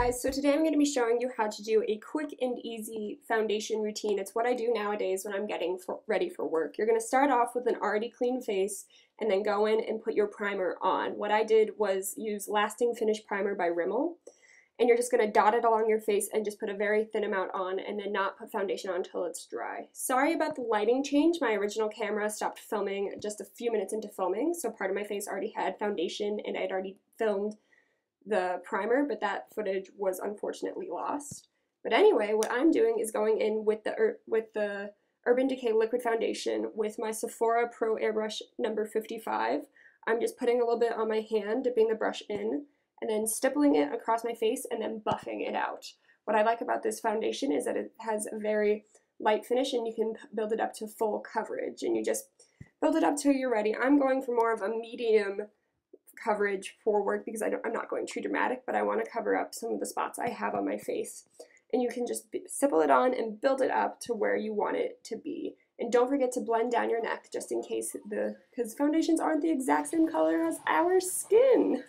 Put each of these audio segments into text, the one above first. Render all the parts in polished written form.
guys, so today I'm going to be showing you how to do a quick and easy foundation routine. It's what I do nowadays when I'm getting ready for work. You're going to start off with an already clean face and then go in and put your primer on. What I did was use Lasting Finish Primer by Rimmel, and you're just going to dot it along your face and just put a very thin amount on and then not put foundation on until it's dry. Sorry about the lighting change. My original camera stopped filming just a few minutes into filming, so part of my face already had foundation and I'd already filmed the primer, but that footage was unfortunately lost. But anyway, what I'm doing is going in with the Urban Decay Liquid Foundation with my Sephora Pro Airbrush number 55. I'm just putting a little bit on my hand, dipping the brush in, and then stippling it across my face and then buffing it out. What I like about this foundation is that it has a very light finish and you can build it up to full coverage, and you just build it up till you're ready. I'm going for more of a medium coverage for work because I'm not going too dramatic, but I want to cover up some of the spots I have on my face. And you can just stipple it on and build it up to where you want it to be. And don't forget to blend down your neck just in case because foundations aren't the exact same color as our skin.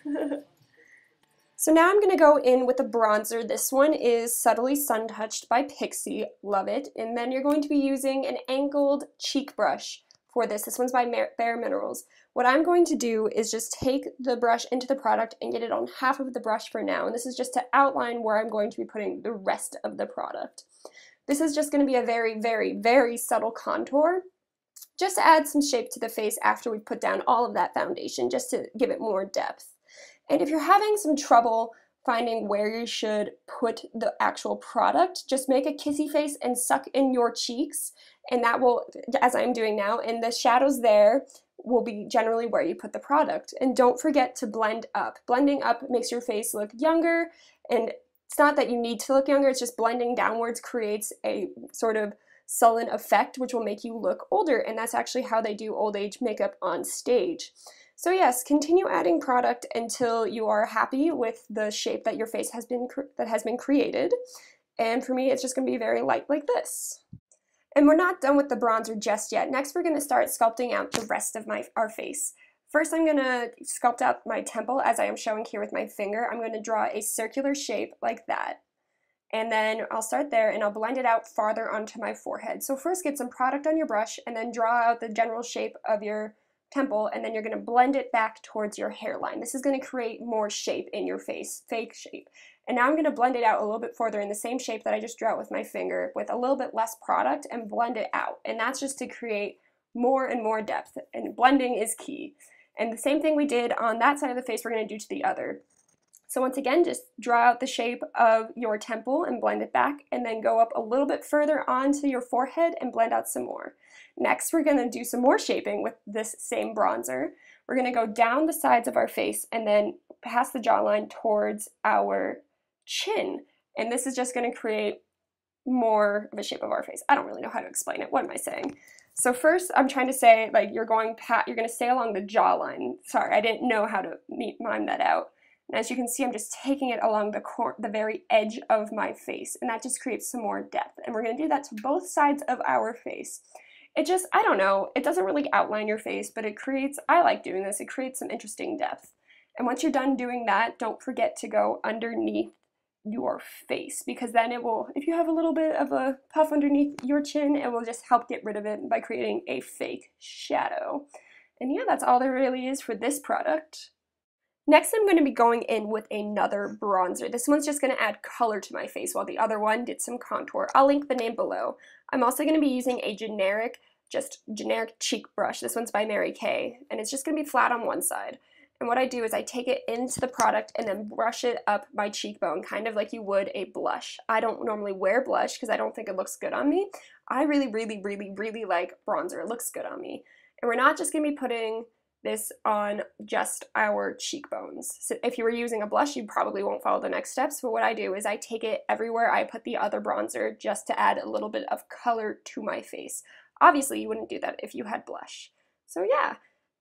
So now I'm going to go in with a bronzer. This one is Subtly Sun Touched by Pixie. Love it. And then you're going to be using an angled cheek brush for this. This one's by Bare Minerals. What I'm going to do is just take the brush into the product and get it on half of the brush for now. And this is just to outline where I'm going to be putting the rest of the product. This is just going to be a very, very, very subtle contour, just to add some shape to the face after we put down all of that foundation, just to give it more depth. And if you're having some trouble finding where you should put the actual product, just make a kissy face and suck in your cheeks, and that will, as I'm doing now, and the shadows there will be generally where you put the product. And don't forget to blend up. Blending up makes your face look younger, and it's not that you need to look younger, it's just blending downwards creates a sort of sullen effect which will make you look older, and that's actually how they do old age makeup on stage. So yes, continue adding product until you are happy with the shape that your face has been created. And for me, it's just going to be very light like this. And we're not done with the bronzer just yet. Next, we're going to start sculpting out the rest of our face. First, I'm going to sculpt out my temple as I am showing here with my finger. I'm going to draw a circular shape like that. And then I'll start there and I'll blend it out farther onto my forehead. So first get some product on your brush and then draw out the general shape of your temple, and then you're going to blend it back towards your hairline. This is going to create more shape in your face, fake shape. And now I'm going to blend it out a little bit further in the same shape that I just drew out with my finger with a little bit less product and blend it out. And that's just to create more and more depth, and blending is key. And the same thing we did on that side of the face, we're going to do to the other. So once again, just draw out the shape of your temple and blend it back, and then go up a little bit further onto your forehead and blend out some more. Next, we're going to do some more shaping with this same bronzer. We're going to go down the sides of our face and then past the jawline towards our chin. And this is just going to create more of a shape of our face. I don't really know how to explain it. What am I saying? So first, I'm trying to say, like, you're going to stay along the jawline. Sorry, I didn't know how to mime that out. And as you can see, I'm just taking it along the very edge of my face, and that just creates some more depth. And we're going to do that to both sides of our face. It just, I don't know, it doesn't really outline your face, but it creates, I like doing this, it creates some interesting depth. And once you're done doing that, don't forget to go underneath your face, because then it will, if you have a little bit of a puff underneath your chin, it will just help get rid of it by creating a fake shadow. And yeah, that's all there really is for this product. Next, I'm going to be going in with another bronzer. This one's just going to add color to my face, while the other one did some contour. I'll link the name below. I'm also going to be using a generic cheek brush. This one's by Mary Kay, and it's just going to be flat on one side. And what I do is I take it into the product and then brush it up my cheekbone, kind of like you would a blush. I don't normally wear blush because I don't think it looks good on me. I really, really, really, really like bronzer. It looks good on me. And we're not just going to be putting this on just our cheekbones. So if you were using a blush, you probably won't follow the next steps, but what I do is I take it everywhere I put the other bronzer just to add a little bit of color to my face. Obviously, you wouldn't do that if you had blush. So yeah,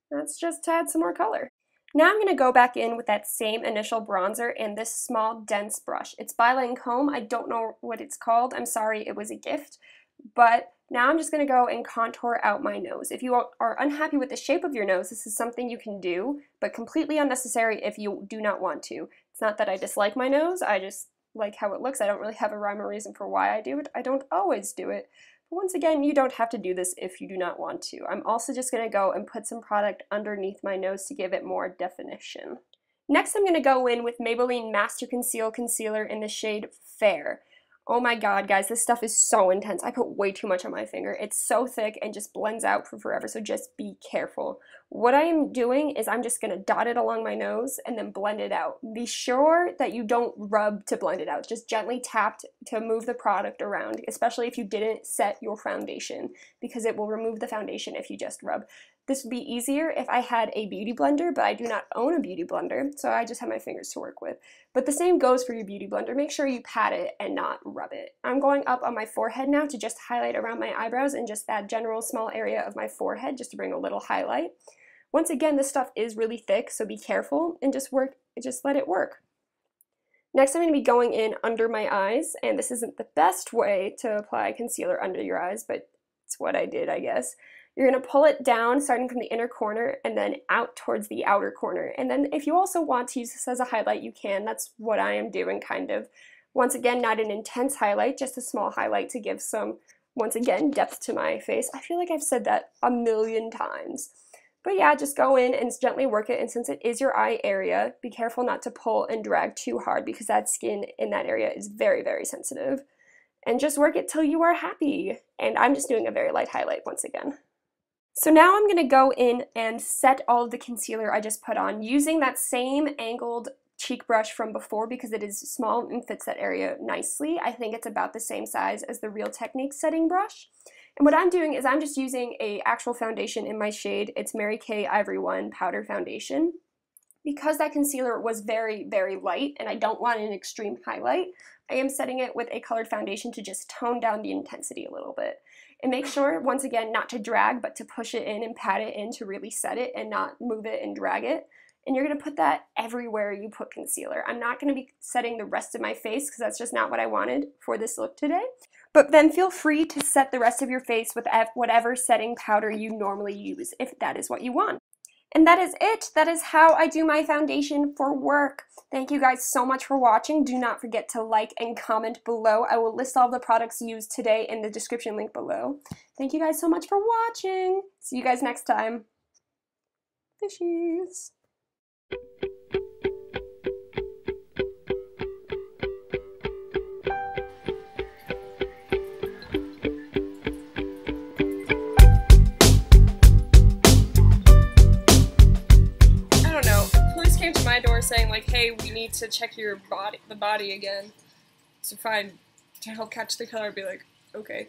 that's just to add some more color. Now I'm going to go back in with that same initial bronzer and this small dense brush. It's by Lancome. I don't know what it's called. I'm sorry, it was a gift. But now I'm just going to go and contour out my nose. If you are unhappy with the shape of your nose, this is something you can do, but completely unnecessary if you do not want to. It's not that I dislike my nose, I just like how it looks. I don't really have a rhyme or reason for why I do it. I don't always do it. But once again, you don't have to do this if you do not want to. I'm also just going to go and put some product underneath my nose to give it more definition. Next, I'm going to go in with Maybelline Master Conceal Concealer in the shade Fair. Oh my god, guys, this stuff is so intense. I put way too much on my finger. It's so thick and just blends out for forever, so just be careful. What I am doing is I'm just going to dot it along my nose and then blend it out. Be sure that you don't rub to blend it out. Just gently tap to move the product around, especially if you didn't set your foundation, because it will remove the foundation if you just rub. This would be easier if I had a beauty blender, but I do not own a beauty blender, so I just have my fingers to work with. But the same goes for your beauty blender. Make sure you pat it and not rub it. I'm going up on my forehead now to just highlight around my eyebrows and just that general small area of my forehead just to bring a little highlight. Once again, this stuff is really thick, so be careful and just let it work. Next, I'm going to be going in under my eyes, and this isn't the best way to apply concealer under your eyes, but it's what I did, I guess. You're going to pull it down, starting from the inner corner, and then out towards the outer corner. And then if you also want to use this as a highlight, you can. That's what I am doing, kind of. Once again, not an intense highlight, just a small highlight to give some, once again, depth to my face. I feel like I've said that a million times. But yeah, just go in and gently work it, and since it is your eye area, be careful not to pull and drag too hard because that skin in that area is very, very sensitive. And just work it till you are happy. And I'm just doing a very light highlight once again. So now I'm going to go in and set all of the concealer I just put on using that same angled cheek brush from before because it is small and fits that area nicely. I think it's about the same size as the Real Techniques setting brush. And what I'm doing is I'm just using a actual foundation in my shade. It's Mary Kay Ivory One Powder Foundation. Because that concealer was very, very light and I don't want an extreme highlight, I am setting it with a colored foundation to just tone down the intensity a little bit. And make sure, once again, not to drag, but to push it in and pat it in to really set it and not move it and drag it. And you're going to put that everywhere you put concealer. I'm not going to be setting the rest of my face because that's just not what I wanted for this look today. But then feel free to set the rest of your face with whatever setting powder you normally use, if that is what you want. And that is it. That is how I do my foundation for work. Thank you guys so much for watching. Do not forget to like and comment below. I will list all the products used today in the description link below. Thank you guys so much for watching. See you guys next time. Fishies. My door saying like, hey, we need to check your body, the body again to help catch the color. I'd be like, okay.